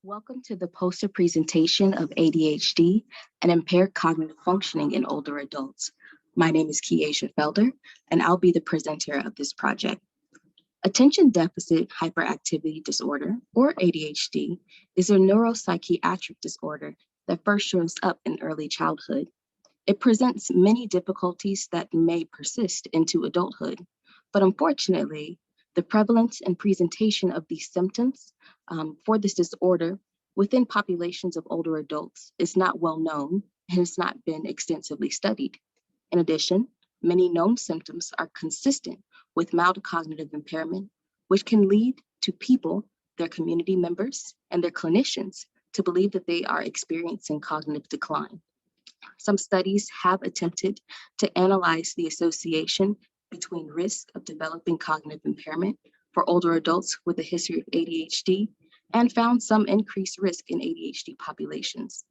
Welcome to the poster presentation of ADHD and impaired cognitive functioning in older adults. My name is Kyazia Felder, and I'll be the presenter of this project. Attention Deficit Hyperactivity Disorder, or ADHD, is a neuropsychiatric disorder that first shows up in early childhood. It presents many difficulties that may persist into adulthood, but unfortunately, the prevalence and presentation of these symptoms for this disorder within populations of older adults is not well known and has not been extensively studied. In addition, many known symptoms are consistent with mild cognitive impairment, which can lead to people, their community members, and their clinicians to believe that they are experiencing cognitive decline. Some studies have attempted to analyze the association between risk of developing cognitive impairment for older adults with a history of ADHD and found some increased risk in ADHD populations.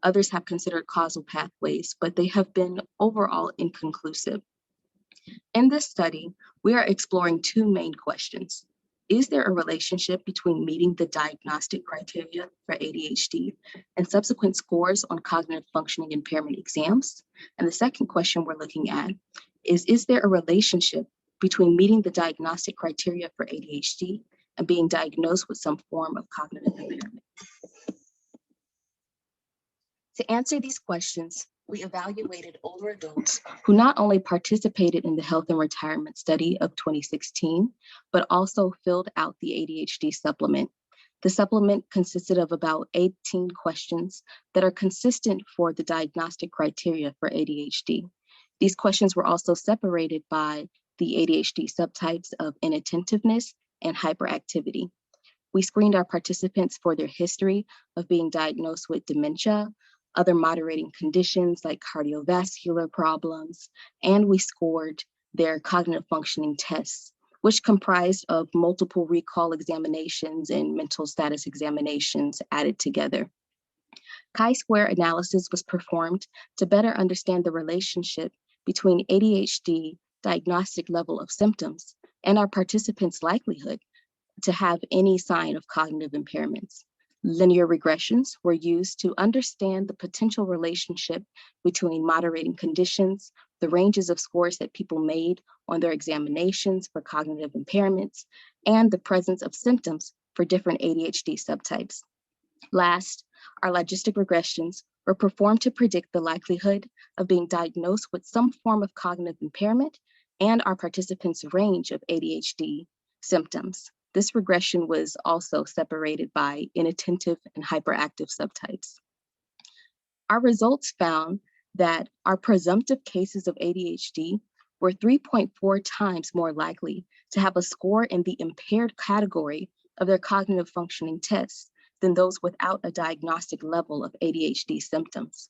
Others have considered causal pathways, but they have been overall inconclusive. In this study, we are exploring two main questions. Is there a relationship between meeting the diagnostic criteria for ADHD and subsequent scores on cognitive functioning impairment exams? And the second question we're looking at is there a relationship between meeting the diagnostic criteria for ADHD and being diagnosed with some form of cognitive impairment? To answer these questions, we evaluated older adults who not only participated in the Health and Retirement Study of 2016, but also filled out the ADHD supplement. The supplement consisted of about 18 questions that are consistent for the diagnostic criteria for ADHD. These questions were also separated by the ADHD subtypes of inattentiveness and hyperactivity. We screened our participants for their history of being diagnosed with dementia, other moderating conditions like cardiovascular problems, and we scored their cognitive functioning tests, which comprised of multiple recall examinations and mental status examinations added together. Chi-square analysis was performed to better understand the relationship between ADHD diagnostic level of symptoms and our participants' likelihood to have any sign of cognitive impairments. Linear regressions were used to understand the potential relationship between moderating conditions, the ranges of scores that people made on their examinations for cognitive impairments, and the presence of symptoms for different ADHD subtypes. Last, our logistic regressions were performed to predict the likelihood of being diagnosed with some form of cognitive impairment and our participants' range of ADHD symptoms. This regression was also separated by inattentive and hyperactive subtypes. Our results found that our presumptive cases of ADHD were 3.4 times more likely to have a score in the impaired category of their cognitive functioning tests than those without a diagnostic level of ADHD symptoms.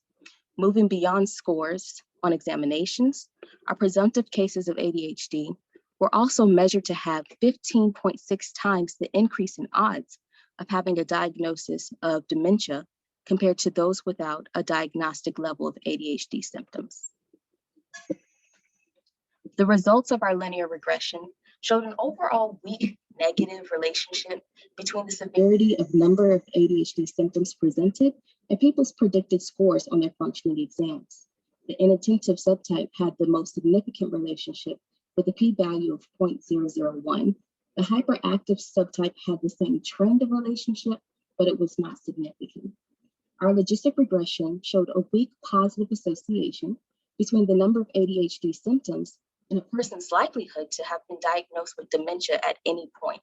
Moving beyond scores on examinations, our presumptive cases of ADHD were also measured to have 15.6 times the increase in odds of having a diagnosis of dementia compared to those without a diagnostic level of ADHD symptoms. The results of our linear regression showed an overall weak negative relationship between the severity of number of ADHD symptoms presented and people's predicted scores on their functioning exams. The inattentive subtype had the most significant relationship with a p-value of 0.001. The hyperactive subtype had the same trend of relationship, but it was not significant. Our logistic regression showed a weak positive association between the number of ADHD symptoms and a person's likelihood to have been diagnosed with dementia at any point.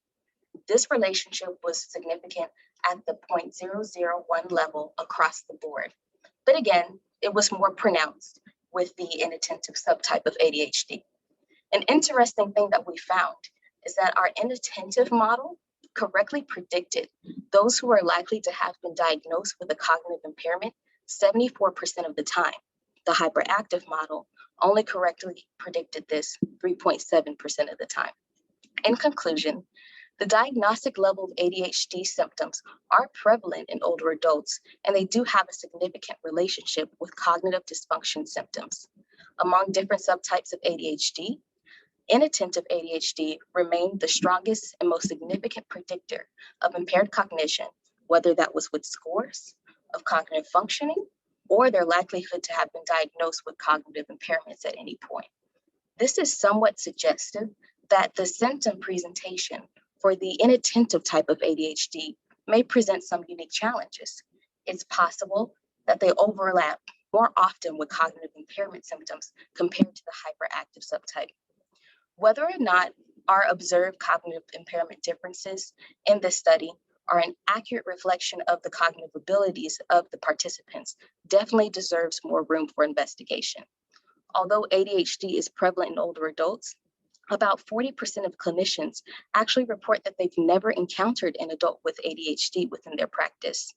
This relationship was significant at the 0.001 level across the board. But again, it was more pronounced with the inattentive subtype of ADHD. An interesting thing that we found is that our inattentive model correctly predicted those who are likely to have been diagnosed with a cognitive impairment 74% of the time. The hyperactive model only correctly predicted this 3.7% of the time. In conclusion, the diagnostic level of ADHD symptoms are prevalent in older adults, and they do have a significant relationship with cognitive dysfunction symptoms. Among different subtypes of ADHD, inattentive ADHD remained the strongest and most significant predictor of impaired cognition, whether that was with scores of cognitive functioning or their likelihood to have been diagnosed with cognitive impairments at any point. This is somewhat suggestive that the symptom presentation for the inattentive type of ADHD may present some unique challenges. It's possible that they overlap more often with cognitive impairment symptoms compared to the hyperactive subtype. Whether or not our observed cognitive impairment differences in this study are an accurate reflection of the cognitive abilities of the participants definitely deserves more room for investigation. Although ADHD is prevalent in older adults, about 40% of clinicians actually report that they've never encountered an adult with ADHD within their practice.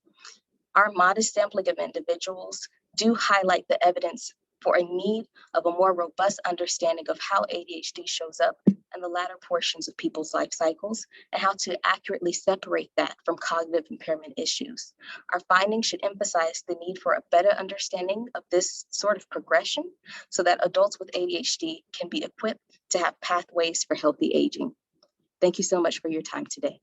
Our modest sampling of individuals do highlight the evidence for a need of a more robust understanding of how ADHD shows up in the latter portions of people's life cycles and how to accurately separate that from cognitive impairment issues. Our findings should emphasize the need for a better understanding of this sort of progression so that adults with ADHD can be equipped to have pathways for healthy aging. Thank you so much for your time today.